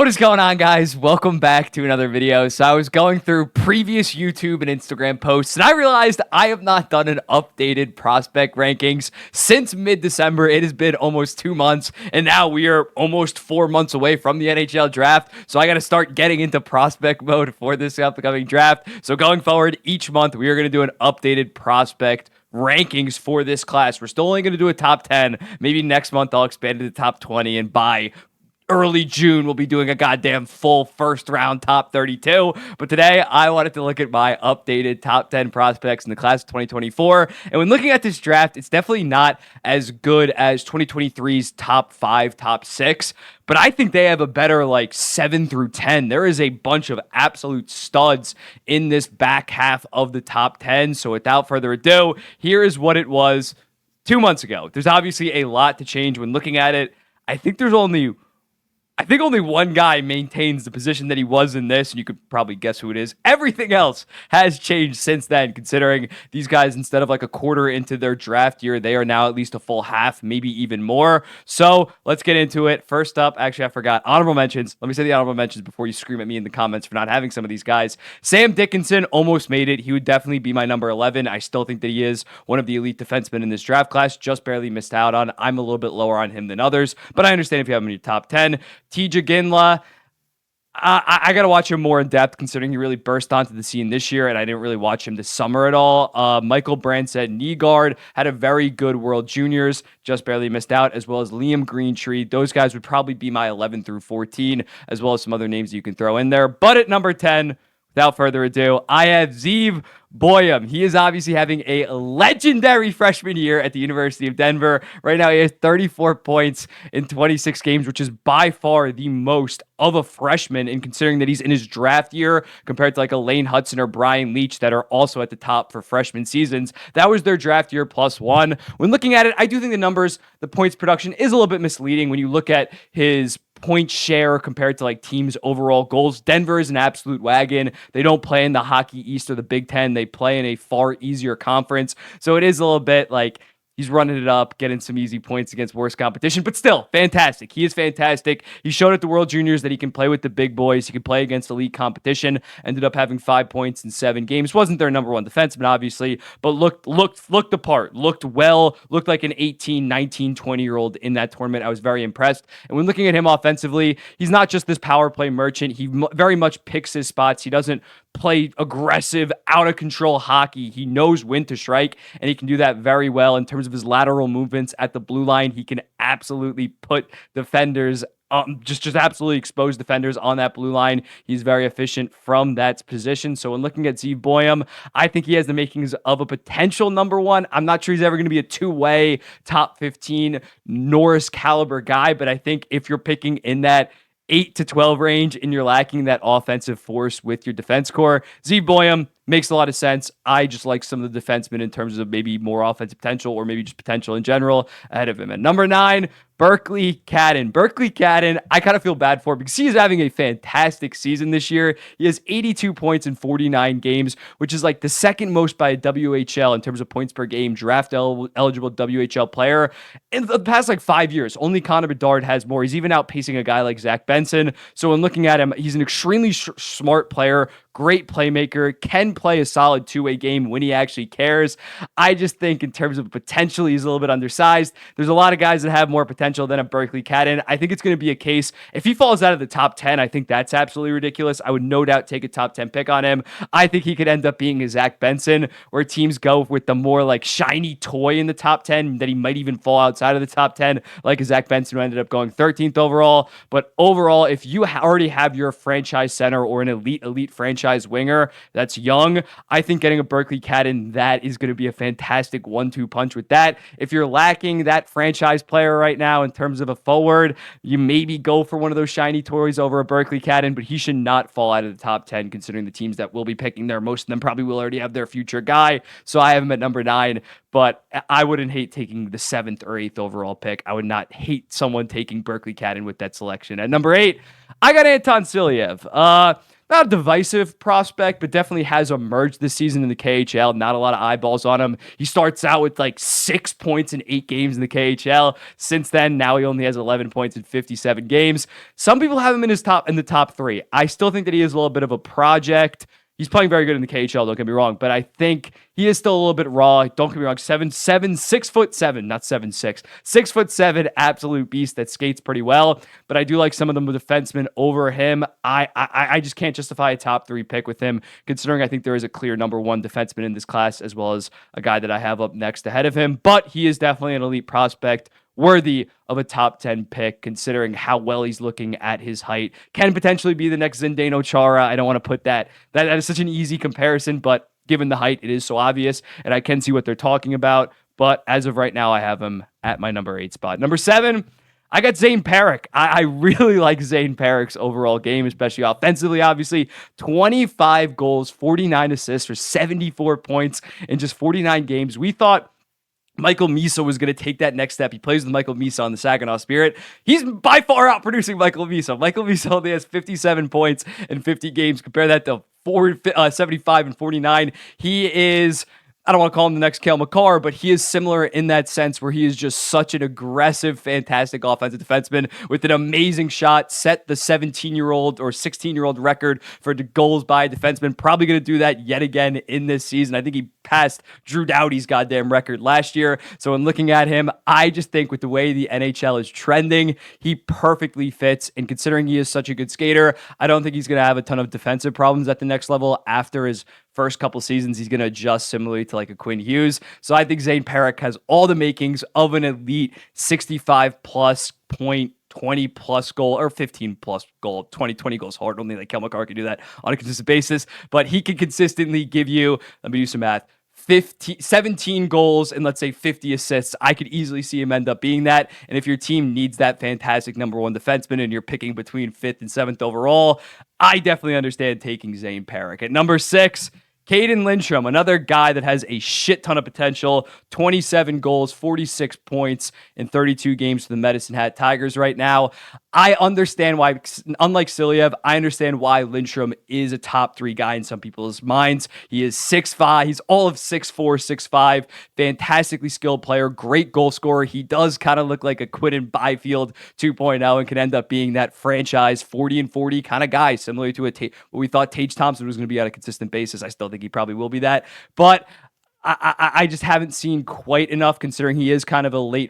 What is going on, guys? Welcome back to another video. So I was going through previous YouTube and Instagram posts, and I realized I have not done an updated prospect rankings since mid-December. It has been almost 2 months, and now we are almost 4 months away from the NHL draft. So I got to start getting into prospect mode for this upcoming draft. So going forward, each month we are going to do an updated prospect rankings for this class. We're still only going to do a top 10. Maybe next month I'll expand to the top 20, and by early June, we'll be doing a goddamn full first round top 32. But today, I wanted to look at my updated top 10 prospects in the class of 2024. And when looking at this draft, it's definitely not as good as 2023's top 5, top 6. But I think they have a better 7 through 10. There is a bunch of absolute studs in this back half of the top 10. So without further ado, here is what it was 2 months ago. There's obviously a lot to change when looking at it. I think only one guy maintains the position that he was in this, and you could probably guess who it is. Everything else has changed since then, considering these guys, instead of a quarter into their draft year, they are now at least a full half, maybe even more. So let's get into it. First up, actually, I forgot. Honorable mentions. Let me say the honorable mentions before you scream at me in the comments for not having some of these guys. Sam Dickinson almost made it. He would definitely be my number 11. I still think that he is one of the elite defensemen in this draft class. Just barely missed out on. I'm a little bit lower on him than others, but I understand if you have him in your top 10. TJ Ginla, I got to watch him more in depth, considering he really burst onto the scene this year, and I didn't really watch him this summer at all. Michael Brandt knee guard, had a very good World Juniors, just barely missed out, as well as Liam Greentree. Those guys would probably be my 11 through 14, as well as some other names you can throw in there. But at number 10, without further ado, I have Zeev Boyum. He is obviously having a legendary freshman year at the University of Denver. Right now, he has 34 points in 26 games, which is by far the most of a freshman, and considering that he's in his draft year compared to a Lane Hudson or Brian Leach that are also at the top for freshman seasons. That was their draft year +1. When looking at it, I do think the points production is a little bit misleading when you look at his point share compared to teams' overall goals. Denver is an absolute wagon. They don't play in the Hockey East or the Big Ten. They play in a far easier conference. So it is a little bit he's running it up, getting some easy points against worse competition, but still fantastic. He is fantastic. He showed at the World Juniors that he can play with the big boys. He can play against elite competition. Ended up having 5 points in 7 games. Wasn't their number one defenseman, obviously, but looked the part. Looked well. Looked like an 18, 19, 20-year-old in that tournament. I was very impressed. And when looking at him offensively, he's not just this power play merchant. He very much picks his spots. He doesn't play aggressive, out of control hockey. He knows when to strike, and he can do that very well in terms of his lateral movements at the blue line. He can absolutely put defenders, just absolutely expose defenders on that blue line. He's very efficient from that position. So when looking at Zeev Boyum, I think he has the makings of a potential number 1. I'm not sure he's ever going to be a two-way top 15 Norris caliber guy, but I think if you're picking in that 8 to 12 range and you're lacking that offensive force with your defense core, Zeev Boyum makes a lot of sense. I just like some of the defensemen in terms of maybe more offensive potential or maybe just potential in general ahead of him. At number 9, Berkly Cadden. Berkly Cadden, I kind of feel bad for because he is having a fantastic season this year. He has 82 points in 49 games, which is the second most by a WHL in terms of points per game draft eligible WHL player in the past 5 years. Only Connor Bedard has more. He's even outpacing a guy like Zach Benson. So when looking at him, he's an extremely smart player, great playmaker, can play a solid two-way game when he actually cares. I just think in terms of potential, he's a little bit undersized. There's a lot of guys that have more potential than a Berkly Cadden. I think it's going to be a case, if he falls out of the top 10, I think that's absolutely ridiculous. I would no doubt take a top 10 pick on him. I think he could end up being a Zach Benson, where teams go with the more shiny toy in the top 10, that he might even fall outside of the top 10, like a Zach Benson who ended up going 13th overall. But overall, if you already have your franchise center or an elite franchise winger that's young, I think getting a Berkly Cadden, that is going to be a fantastic 1-2 punch with that. If you're lacking that franchise player right now in terms of a forward, you maybe go for one of those shiny toys over a Berkly Cadden, but he should not fall out of the top 10 considering the teams that will be picking there. Most of them probably will already have their future guy, so I have him at number 9, but I wouldn't hate taking the 7th or 8th overall pick. I would not hate someone taking Berkly Cadden with that selection. At number 8, I got Anton Silyev. not a divisive prospect, but definitely has emerged this season in the KHL. Not a lot of eyeballs on him. He starts out with like 6 points in 8 games in the KHL. Since then, now he only has 11 points in 57 games. Some people have him in the top 3. I still think that he is a little bit of a project. He's playing very good in the KHL, don't get me wrong, but I think he is still a little bit raw. Don't get me wrong, 6'7", not 7'6", 6'7", absolute beast that skates pretty well. But I do like some of the defensemen over him. I just can't justify a top 3 pick with him, considering I think there is a clear number 1 defenseman in this class, as well as a guy that I have up next ahead of him. But he is definitely an elite prospect, worthy of a top 10 pick, considering how well he's looking at his height. Can potentially be the next Zdeno Chara. I don't want to put that is such an easy comparison, but given the height, it is so obvious, and I can see what they're talking about. But as of right now, I have him at my number 8 spot. Number 7, I got Zane Parik. I really like Zane Parik's overall game, especially offensively, obviously. 25 goals, 49 assists for 74 points in just 49 games. We thought Michael Misa was going to take that next step. He plays with Michael Misa on the Saginaw Spirit. He's by far outproducing Michael Misa. Michael Misa only has 57 points in 50 games. Compare that to 75 and 49. He is, I don't want to call him the next Cale Makar, but he is similar in that sense where he is just such an aggressive, fantastic offensive defenseman with an amazing shot, set the 17-year-old or 16-year-old record for the goals by a defenseman. Probably going to do that yet again in this season. I think he passed Drew Doughty's goddamn record last year. So when looking at him, I just think with the way the NHL is trending, he perfectly fits. And considering he is such a good skater, I don't think he's going to have a ton of defensive problems at the next level after his first couple seasons. He's going to adjust similarly to like a Quinn Hughes. So I think Zane Parik has all the makings of an elite 65 plus point, 20 plus goal or 15 plus goal. 20 goals hard. Only like Cale Makar can do that on a consistent basis, but he can consistently give you, let me do some math, 17 goals and let's say 50 assists. I could easily see him end up being that. And if your team needs that fantastic number 1 defenseman and you're picking between 5th and 7th overall, I definitely understand taking Zane Parik. At number 6, Caden Lindstrom, another guy that has a shit ton of potential. 27 goals, 46 points in 32 games for the Medicine Hat Tigers right now. I understand why, unlike Silyev, I understand why Lindstrom is a top 3 guy in some people's minds. He is 6'5". He's all of 6'4", 6'5". Fantastically skilled player, great goal scorer. He does kind of look like a Quinton Byfield 2.0 and can end up being that franchise 40 and 40 kind of guy, similar to what we thought Tage Thompson was going to be on a consistent basis. I still think he probably will be that, but I just haven't seen quite enough, considering he is kind of a late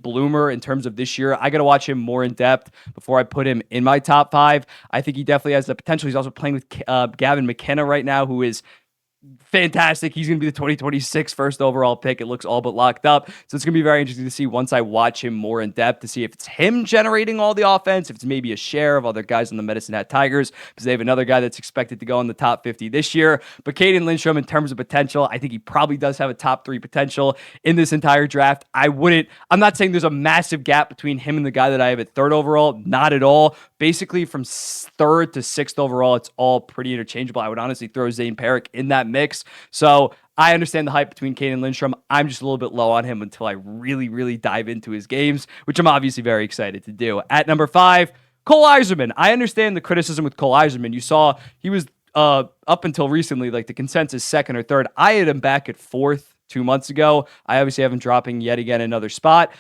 bloomer in terms of this year. I got to watch him more in depth before I put him in my top 5. I think he definitely has the potential. He's also playing with Gavin McKenna right now, who is fantastic. He's going to be the 2026 first overall pick. It looks all but locked up. So it's going to be very interesting to see once I watch him more in depth to see if it's him generating all the offense, if it's maybe a share of other guys on the Medicine Hat Tigers, because they have another guy that's expected to go in the top 50 this year. But Caden Lindstrom, in terms of potential, I think he probably does have a top 3 potential in this entire draft. I'm not saying there's a massive gap between him and the guy that I have at 3rd overall. Not at all. Basically, from 3rd to 6th overall, it's all pretty interchangeable. I would honestly throw Zane Parik in that mix. So I understand the hype between Caden Lindstrom. I'm just a little bit low on him until I really, really dive into his games, which I'm obviously very excited to do. At number 5, Cole Eiserman. I understand the criticism with Cole Eiserman. You saw he was up until recently like the consensus 2nd or 3rd. I had him back at 4th 2 months ago. I obviously have him dropping yet again another spot.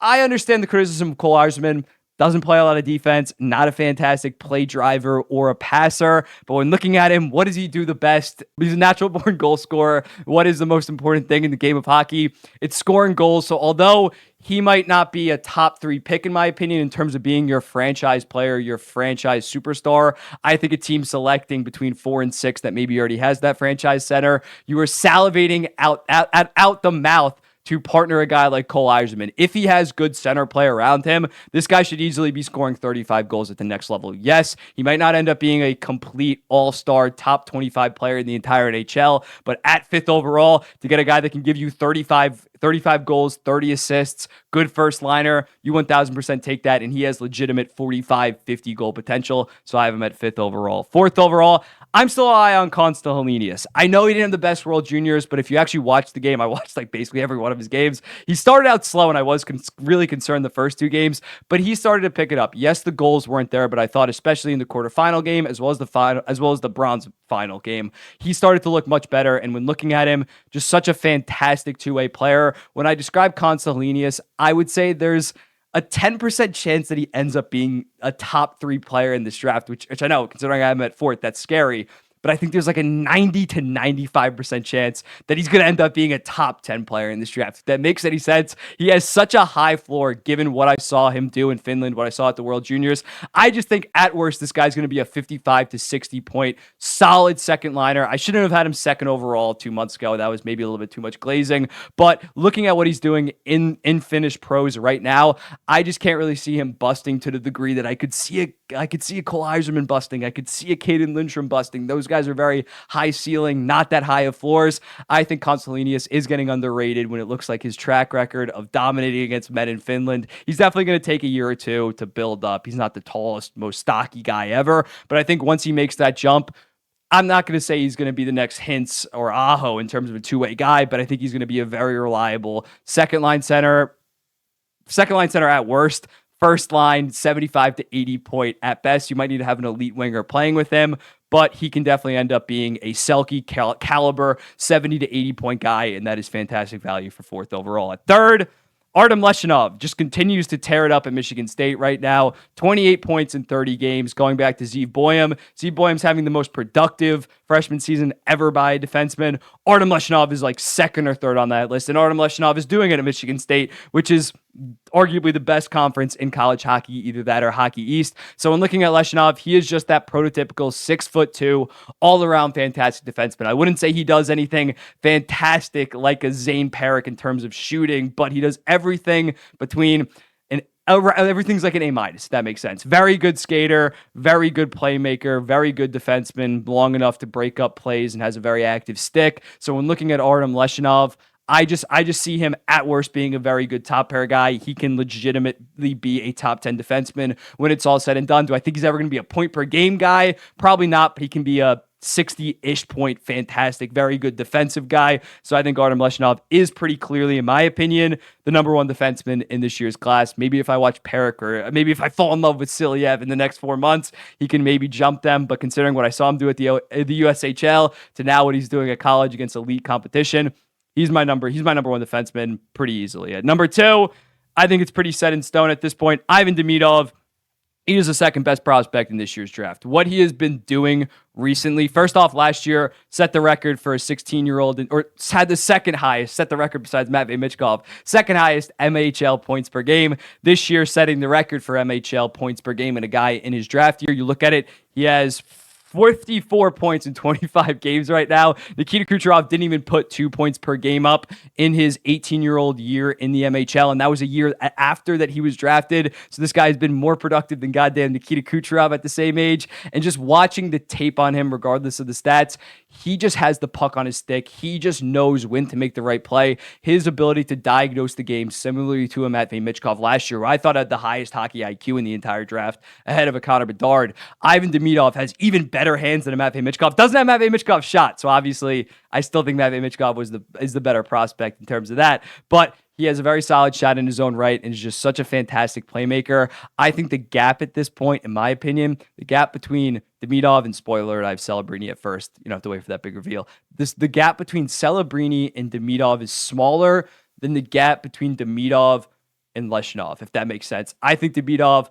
I understand the criticism of Cole Eiserman. Doesn't play a lot of defense, not a fantastic play driver or a passer. But when looking at him, what does he do the best? He's a natural-born goal scorer. What is the most important thing in the game of hockey? It's scoring goals. So although he might not be a top 3 pick, in my opinion, in terms of being your franchise player, your franchise superstar, I think a team selecting between 4 and 6 that maybe already has that franchise center, you are salivating out the mouth to partner a guy like Cole Eiserman. If he has good center play around him, this guy should easily be scoring 35 goals at the next level. Yes, he might not end up being a complete all-star top 25 player in the entire NHL, but at 5th overall, to get a guy that can give you 35 35 goals, 30 assists, good first liner. You 1000% take that, and he has legitimate 45, 50 goal potential. So I have him at 5th overall. 4th overall, I'm still high on Constantine Helenius. I know he didn't have the best World Juniors, but if you actually watch the game, I watched like basically every one of his games. He started out slow, and I was really concerned the first 2 games, but he started to pick it up. Yes, the goals weren't there, but I thought especially in the quarterfinal game, as well as the final, as well as the bronze final game, he started to look much better. And when looking at him, just such a fantastic two-way player. When I describe Constantine Helenius, I would say there's a 10% chance that he ends up being a top 3 player in this draft, which I know, considering I'm at 4th, that's scary. But I think there's like a 90 to 95% chance that he's going to end up being a top 10 player in this draft. If that makes any sense. He has such a high floor given what I saw him do in Finland, what I saw at the World Juniors. I just think at worst, this guy's going to be a 55 to 60 point solid second liner. I shouldn't have had him 2nd overall 2 months ago. That was maybe a little bit too much glazing. But looking at what he's doing in Finnish pros right now, I just can't really see him busting to the degree that I could see a Cole Eiserman busting. I could see a Caden Lindstrom busting. Those guys are very high ceiling, not that high of floors. I think Constantine Helenius is getting underrated when it looks like his track record of dominating against men in Finland. He's definitely going to take a year or 2 to build up. He's not the tallest, most stocky guy ever, but I think once he makes that jump, I'm not going to say he's going to be the next Hintz or Aho in terms of a two-way guy, but I think he's going to be a very reliable second line center at worst. First line, 75 to 80 point at best. You might need to have an elite winger playing with him, but he can definitely end up being a Selke caliber 70 to 80 point guy, and that is fantastic value for 4th overall. At 3rd, Artem Leshinov just continues to tear it up at Michigan State right now. 28 points in 30 games, going back to Zeev Boyum. Zeev Boyum's having the most productive freshman season ever by a defenseman. Artem Leshinov is like 2nd or 3rd on that list, and Artem Leshinov is doing it at Michigan State, which is arguably the best conference in college hockey, either that or Hockey East. So when looking at Leshinov, he is just that prototypical 6'2", all-around fantastic defenseman. I wouldn't say he does anything fantastic like a Zane Parik in terms of shooting, but he does everything between everything's like an A-, if that makes sense. Very good skater, very good playmaker, very good defenseman, long enough to break up plays and has a very active stick. So when looking at Artem Leshinov, I just see him at worst being a very good top pair guy. He can legitimately be a top 10 defenseman when it's all said and done. Do I think he's ever going to be a point per game guy? Probably not, but he can be a 60-ish point, fantastic, very good defensive guy. So I think Artem Leshinov is pretty clearly, in my opinion, the number 1 defenseman in this year's class. Maybe if I watch Parik, or maybe if I fall in love with Silyev in the next 4 months, he can maybe jump them. But considering what I saw him do at the USHL to now what he's doing at college against elite competition, he's my number 1 defenseman pretty easily. At number 2, I think it's pretty set in stone at this point. Ivan Demidov. He is the 2nd best prospect in this year's draft. What he has been doing recently, first off, last year set the record for a 16-year-old, or had the 2nd highest, set the record besides Matvei Michkov, 2nd highest MHL points per game. This year, setting the record for MHL points per game in a guy in his draft year. You look at it, he has 54 points in 25 games right now. Nikita Kucherov didn't even put 2 points per game up in his 18-year-old year in the MHL, and that was a year after that he was drafted. So this guy has been more productive than goddamn Nikita Kucherov at the same age. And just watching the tape on him, regardless of the stats, he just has the puck on his stick. He just knows when to make the right play. His ability to diagnose the game, similarly to a Matvei Michkov last year, who I thought had the highest hockey IQ in the entire draft, ahead of a Connor Bedard. Ivan Demidov has even better hands than a Matvei Michkov. Doesn't have Matvei Michkov's shot, so obviously I still think Matvei Michkov is the better prospect in terms of that. But he has a very solid shot in his own right and is just such a fantastic playmaker. I think the gap at this point, in my opinion, the gap between Demidov and, spoiler alert, I have Celebrini at first. You don't have to wait for that big reveal. The gap between Celebrini and Demidov is smaller than the gap between Demidov and Leshinov, if that makes sense. I think Demidov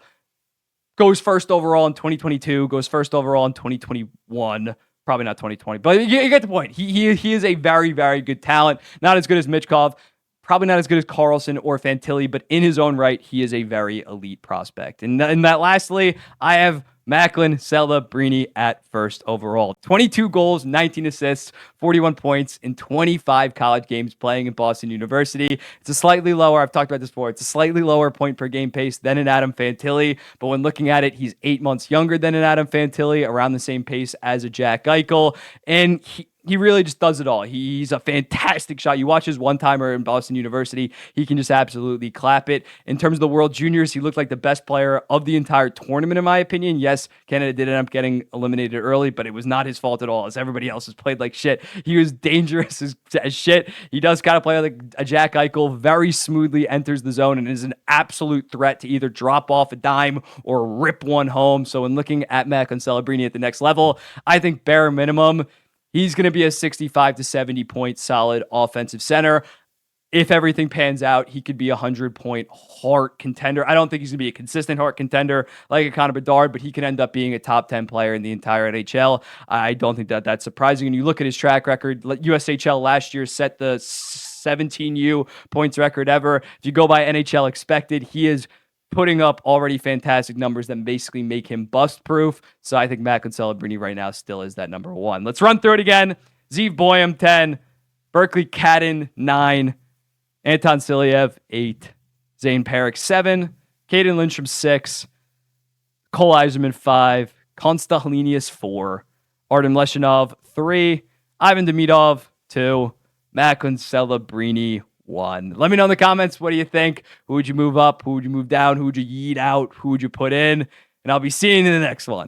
goes 1st overall in 2022, goes 1st overall in 2021. Probably not 2020, but you get the point. He is a very, very good talent. Not as good as Michkov. Probably not as good as Carlson or Fantilli, but in his own right, he is a very elite prospect. And that lastly, I have Macklin Celebrini at 1st overall. 22 goals, 19 assists, 41 points in 25 college games playing in Boston University. It's a slightly lower, I've talked about this before, it's a slightly lower point per game pace than an Adam Fantilli, but when looking at it, he's 8 months younger than an Adam Fantilli, around the same pace as a Jack Eichel, and he really just does it all. He's a fantastic shot. You watch his one-timer in Boston University, he can just absolutely clap it. In terms of the World Juniors, he looked like the best player of the entire tournament, in my opinion. Yes, Canada did end up getting eliminated early, but it was not his fault at all, as everybody else has played like shit. He was dangerous as shit. He does kind of play like a Jack Eichel, very smoothly enters the zone and is an absolute threat to either drop off a dime or rip one home. So in looking at Matt Celebrini at the next level, I think bare minimum, he's going to be a 65 to 70 point solid offensive center. If everything pans out, he could be a 100-point Hart contender. I don't think he's going to be a consistent Hart contender like a Connor Bedard, but he can end up being a top 10 player in the entire NHL. I don't think that that's surprising. And you look at his track record, USHL last year set the 17U points record ever. If you go by NHL expected, he is putting up already fantastic numbers that basically make him bust proof. So I think Matt Celebrini right now still is that number one. Let's run through it again. Zeev Boyum, 10. Berkeley Cadden, 9. Anton Silyev, 8. Zane Parik, 7. Caden Lindstrom, 6. Cole Eiserman, 5. Konsta Helenius, 4. Artem Leshinov, 3. Ivan Demidov, 2. Matt Celebrini, 1. Let me know in the comments, what do you think? Who would you move up? Who would you move down? Who would you yeet out? Who would you put in? And I'll be seeing you in the next one.